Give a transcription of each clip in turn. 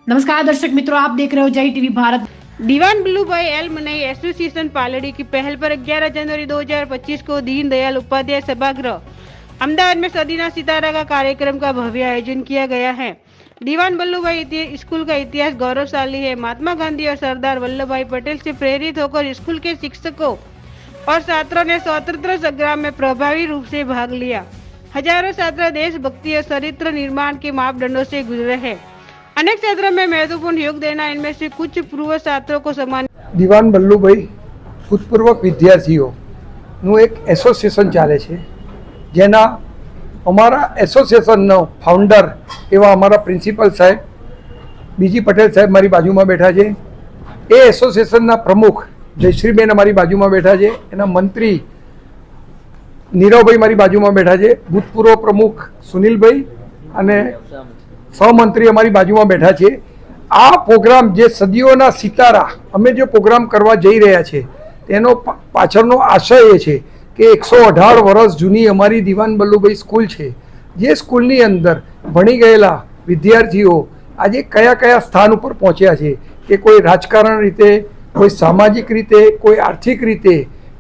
नमस्कार दर्शक मित्रों, आप देख रहे हो जय टीवी भारत। दीवान बल्लू भाई एलमनाई एसोसिएशन पालड़ी की पहल पर 11 जनवरी 2025 को दीनदयाल उपाध्याय सभागृह अहमदाबाद में सदीना सितारा का कार्यक्रम का भव्य आयोजन किया गया है। दीवान बल्लू भाई स्कूल का इतिहास गौरवशाली है। महात्मा गांधी और सरदार वल्लभ भाई पटेल से प्रेरित होकर स्कूल के शिक्षकों और छात्रों ने स्वतंत्रता संग्राम में प्रभावी रूप से भाग लिया। हजारों छात्र देशभक्ति और चरित्र निर्माण के मापदंडों से गुजरे हैं। अनेक क्षेत्रों में महत्वपूर्ण योग देना। इनमें से कुछ पूर्व छात्रों को सम्मान। દીવાન બલ્લુભાઈ ભૂતપૂર્વ વિદ્યાર્થીઓનું એક એસોસિએશન ચાલે છે, જેના અમારા એસોસિએશનનો ફાઉન્ડર એવા અમારા પ્રિન્સિપલ સાહેબ બીજી પટેલ સાહેબ મારી બાજુમાં બેઠા છે। એ એસોસિએશનના પ્રમુખ જયશ્રીબેન અમારી બાજુમાં બેઠા છે। એના મંત્રી નીરવભાઈ મારી બાજુમાં બેઠા છે। ભૂતપૂર્વ પ્રમુખ સુનિલભાઈ અને સહમંત્રી અમારી બાજુમાં બેઠા છે। આ પ્રોગ્રામ જે સદીઓના સિતારા અમે જે પ્રોગ્રામ કરવા જઈ રહ્યા છે તેનો પાછળનો આશય એ છે કે 118 વર્ષ જૂની અમારી દીવાન બલ્લુભાઈ સ્કૂલ છે, જે સ્કૂલની અંદર ભણી ગયેલા વિદ્યાર્થીઓ આજે કયા કયા સ્થાન ઉપર પહોંચ્યા છે, કે કોઈ રાજકારણ રીતે, કોઈ સામાજિક રીતે, કોઈ આર્થિક રીતે,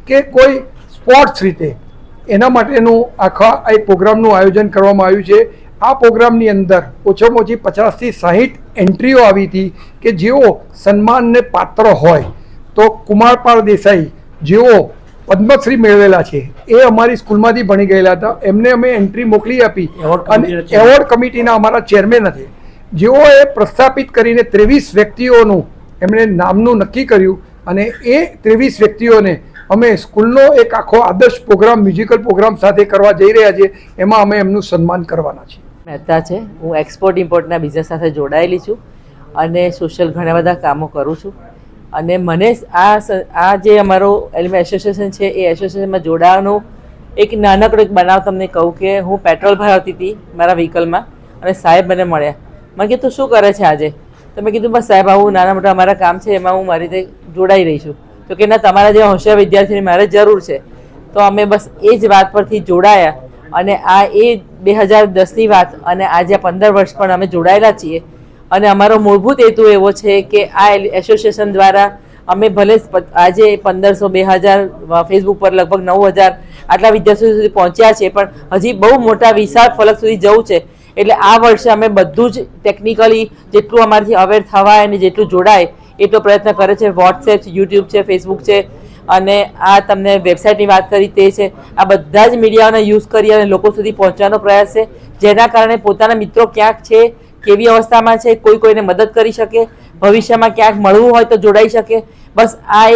કે કોઈ સ્પોર્ટ્સ રીતે, એના માટેનું આખા એક પ્રોગ્રામનું આયોજન કરવામાં આવ્યું છે। આ પ્રોગ્રામની અંદર ઓછામાં ઓછી 50 થી 60 એન્ટ્રીઓ આવી હતી કે જેઓ સન્માનને પાત્ર હોય। તો કુમારપાળ દેસાઈ જેઓ પદ્મશ્રી મેળવેલા છે, એ અમારી સ્કૂલમાંથી ભણી ગયેલા હતા। એમને અમે એન્ટ્રી મોકલી આપી અને એવોર્ડ કમિટીના અમારા ચેરમેન હતા, જેઓએ પ્રસ્થાપિત કરીને 23 વ્યક્તિઓનું એમણે નામનું નક્કી કર્યું અને એ 23 વ્યક્તિઓને અમે સ્કૂલનો એક આખો આદર્શ પ્રોગ્રામ મ્યુઝિકલ પ્રોગ્રામ સાથે કરવા જઈ રહ્યા છીએ। એમાં અમે એમનું સન્માન કરવાના છીએ। મહેતા છે, હું એક્સપોર્ટ ઇમ્પોર્ટના બિઝનેસ સાથે જોડાયેલી છું અને સોશિયલ ઘણા બધા કામો કરું છું। અને મને આ જે અમારો એસોસિએશન છે એ એસોસિએશનમાં જોડાવાનું એક નાનકડો એક બનાવ તમને કહું કે હું પેટ્રોલ ભરાવતી હતી મારા વ્હીકલમાં અને સાહેબ મને મળ્યા। મેં કીધું શું કરે છે આજે? તો મેં કીધું બસ સાહેબ આવું નાના મોટા અમારા કામ છે, એમાં હું મારી રીતે જોડાઈ રહી છું। તો કે ના, તમારા જેવા હોશિયાર વિદ્યાર્થીની મારે જરૂર છે। તો અમે બસ એ જ વાત પરથી જોડાયા અને આ એ 2010ની વાત અને આજે 15 વર્ષ પણ અમે જોડાયેલા છીએ। અને અમારો મૂળભૂત હેતુ એવો છે કે આ એસોસિએશન દ્વારા અમે ભલે આજે 1500 2000 ફેસબુક પર લગભગ 9000 આટલા વિદ્યાર્થીઓ સુધી પહોંચ્યા છે, પણ હજી બહુ મોટા વિશાળ ફલક સુધી જવું છે। એટલે આ વર્ષે અમે બધું જ ટેકનિકલી જેટલું અમારાથી અવેર થવાય અને જેટલું જોડાય એટલો પ્રયત્ન કરે છે। વોટ્સએપ છે, યુટ્યુબ છે, ફેસબુક છે અને આ તમને વેબસાઇટની વાત કરી તે છે। આ બધા જ મીડિયાઓને યુઝ કરી અને લોકો સુધી પહોંચવાનો પ્રયાસ છે, જેના કારણે પોતાના મિત્રો ક્યાંક છે, કેવી અવસ્થામાં છે, કોઈને મદદ કરી શકે, ભવિષ્યમાં ક્યાંક મળવું હોય તો જોડાઈ શકે। બસ આ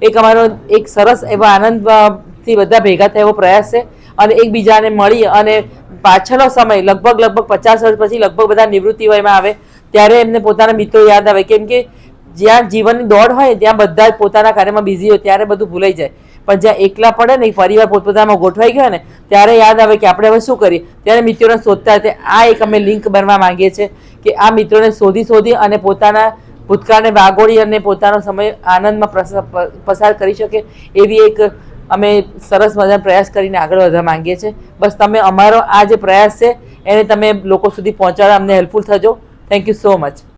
એક અમારો એક સરસ એવો આનંદથી બધા ભેગા થયા એવો પ્રયાસ છે અને એકબીજાને મળી અને પાછળનો સમય લગભગ 50 વર્ષ પછી લગભગ બધા નિવૃત્તિ વયમાં આવે ત્યારે એમને પોતાના મિત્રો યાદ આવે, કેમ કે જ્યાં જીવનની દોડ હોય ત્યાં બધા પોતાના કાર્યમાં બિઝી હોય ત્યારે બધું ભૂલાઈ જાય, પણ જ્યાં એકલા પડે ને પરિવાર પોતપોતામાં ગોઠવાઈ ગયો ને ત્યારે યાદ આવે કે આપણે હવે શું કરીએ, ત્યારે મિત્રોને શોધતા હોય। આ એક અમે લિંક બનવા માંગીએ છીએ કે આ મિત્રોને શોધી અને પોતાના ભૂતકાળને વાગોળી અને પોતાનો સમય આનંદમાં પસાર કરી શકે એવી એક અમે સરસ મજાનો પ્રયાસ કરીને આગળ વધવા માંગીએ છીએ। બસ તમે અમારો આ જે પ્રયાસ છે એને તમે લોકો સુધી પહોંચાડવા અમને હેલ્પફુલ થજો। Thank you so much.